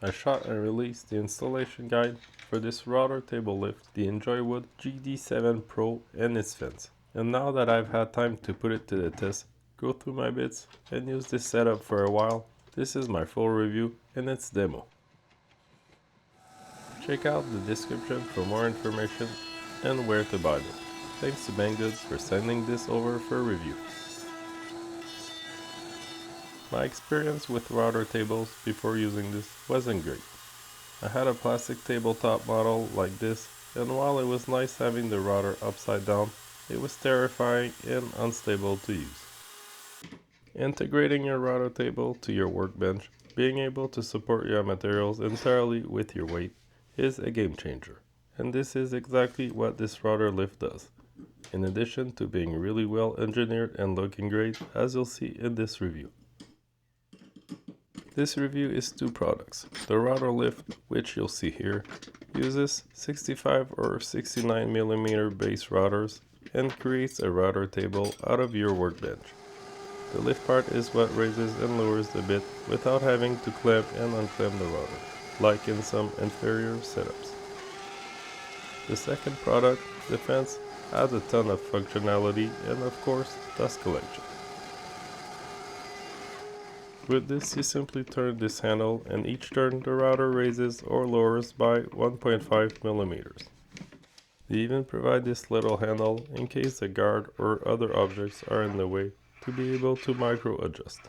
I shot and released the installation guide for this router table lift, the ENJOYWOOD GD7 PRO and its fence. And now that I've had time to put it to the test, go through my bits, and use this setup for a while, this is my full review and its demo. Check out the description for more information and where to buy them. Thanks to Banggood for sending this over for review. My experience with router tables before using this wasn't great. I had a plastic tabletop model like this, and while it was nice having the router upside down, it was terrifying and unstable to use. Integrating your router table to your workbench, being able to support your materials entirely with your weight, is a game changer. And this is exactly what this router lift does, in addition to being really well engineered and looking great, as you'll see in this review. This review is two products. The router lift, which you'll see here, uses 65 or 69mm base routers and creates a router table out of your workbench. The lift part is what raises and lowers the bit without having to clamp and unclamp the router, like in some inferior setups. The second product, the fence, has a ton of functionality and of course dust collection. With this, you simply turn this handle, and each turn the router raises or lowers by 1.5mm. They even provide this little handle in case a guard or other objects are in the way to be able to micro adjust.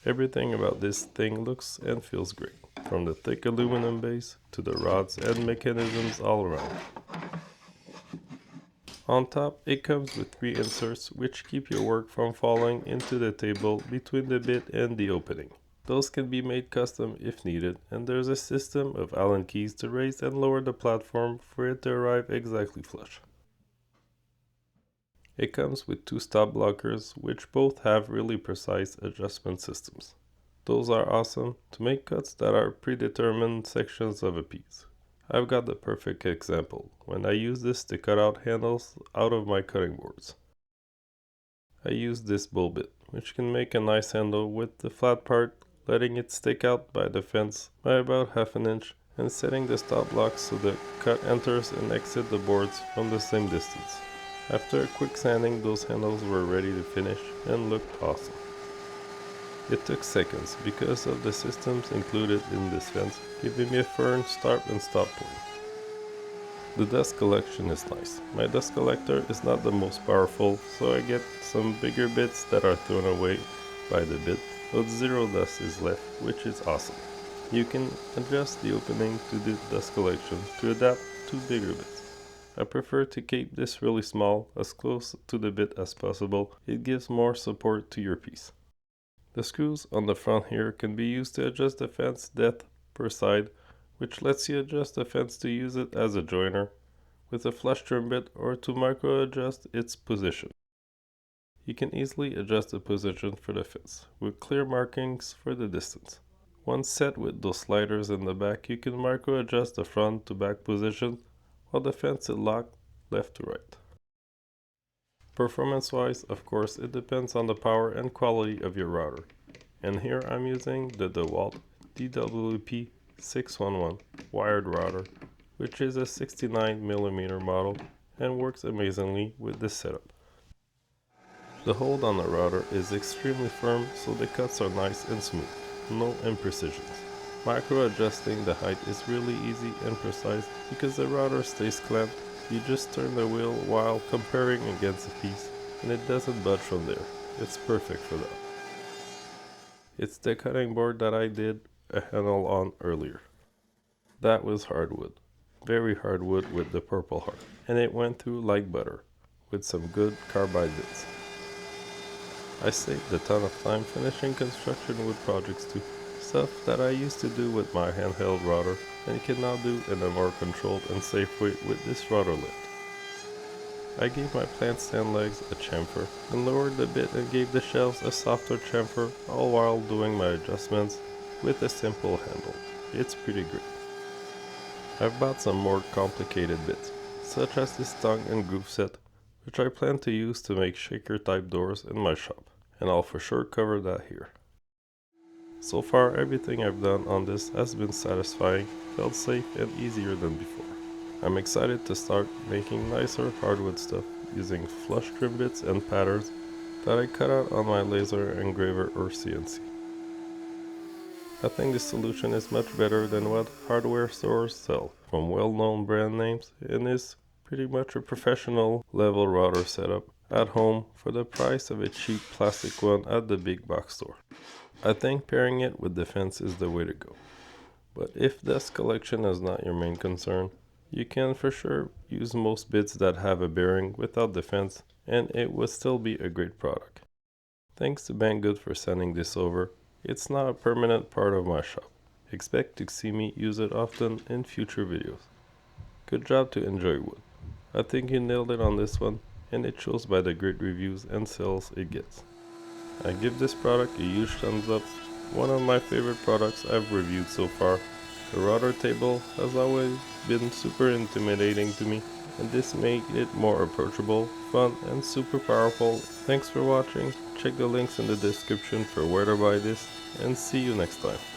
Everything about this thing looks and feels great, from the thick aluminum base to the rods and mechanisms all around. On top, it comes with 3 inserts which keep your work from falling into the table between the bit and the opening. Those can be made custom if needed, and there's a system of Allen keys to raise and lower the platform for it to arrive exactly flush. It comes with 2 stop blockers which both have really precise adjustment systems. Those are awesome to make cuts that are predetermined sections of a piece. I've got the perfect example when I use this to cut out handles out of my cutting boards. I use this bull bit, which can make a nice handle with the flat part, letting it stick out by the fence by about half an inch and setting the stop blocks so the cut enters and exits the boards from the same distance. After a quick sanding, those handles were ready to finish and looked awesome. It took seconds because of the systems included in this fence, giving me a firm start and stop point. The dust collection is nice. My dust collector is not the most powerful, so I get some bigger bits that are thrown away by the bit, but zero dust is left, which is awesome. You can adjust the opening to the dust collection to adapt to bigger bits. I prefer to keep this really small, as close to the bit as possible. It gives more support to your piece. The screws on the front here can be used to adjust the fence depth per side, which lets you adjust the fence to use it as a joiner with a flush trim bit or to micro adjust its position. You can easily adjust the position for the fence with clear markings for the distance. Once set with those sliders in the back, you can micro adjust the front to back position while the fence is locked left to right. Performance-wise, of course, it depends on the power and quality of your router. And here I'm using the DeWalt DWP-611 wired router, which is a 69mm model and works amazingly with this setup. The hold on the router is extremely firm, so the cuts are nice and smooth, no imprecisions. Micro adjusting the height is really easy and precise because the router stays clamped. You just turn the wheel while comparing against a piece, and it doesn't budge from there. It's perfect for that. It's the cutting board that I did a handle on earlier. That was hardwood, very hardwood with the purple heart, and it went through like butter, with some good carbide bits. I saved a ton of time finishing construction wood projects too, stuff that I used to do with my handheld router and can now do in a more controlled and safe way with this router lift. I gave my plant stand legs a chamfer and lowered the bit and gave the shelves a softer chamfer, all while doing my adjustments with a simple handle. It's pretty great. I've bought some more complicated bits, such as this tongue and groove set, which I plan to use to make shaker type doors in my shop. and I'll for sure cover that here. So far, everything I've done on this has been satisfying, felt safe and easier than before. I'm excited to start making nicer hardwood stuff using flush trim bits and patterns that I cut out on my laser engraver or CNC. I think this solution is much better than what hardware stores sell from well-known brand names and is pretty much a professional level router setup at home for the price of a cheap plastic one at the big box store. I think pairing it with the fence is the way to go. But if dust collection is not your main concern, you can for sure use most bits that have a bearing without the fence and it will still be a great product. Thanks to Banggood for sending this over. It's not a permanent part of my shop. Expect to see me use it often in future videos. Good job to Enjoy Wood. I think you nailed it on this one and it shows by the great reviews and sales it gets. I give this product a huge thumbs up. One of my favorite products I've reviewed so far. The router table has always been super intimidating to me, and this made it more approachable, fun, and super powerful. Thanks for watching. Check the links in the description for where to buy this, and see you next time.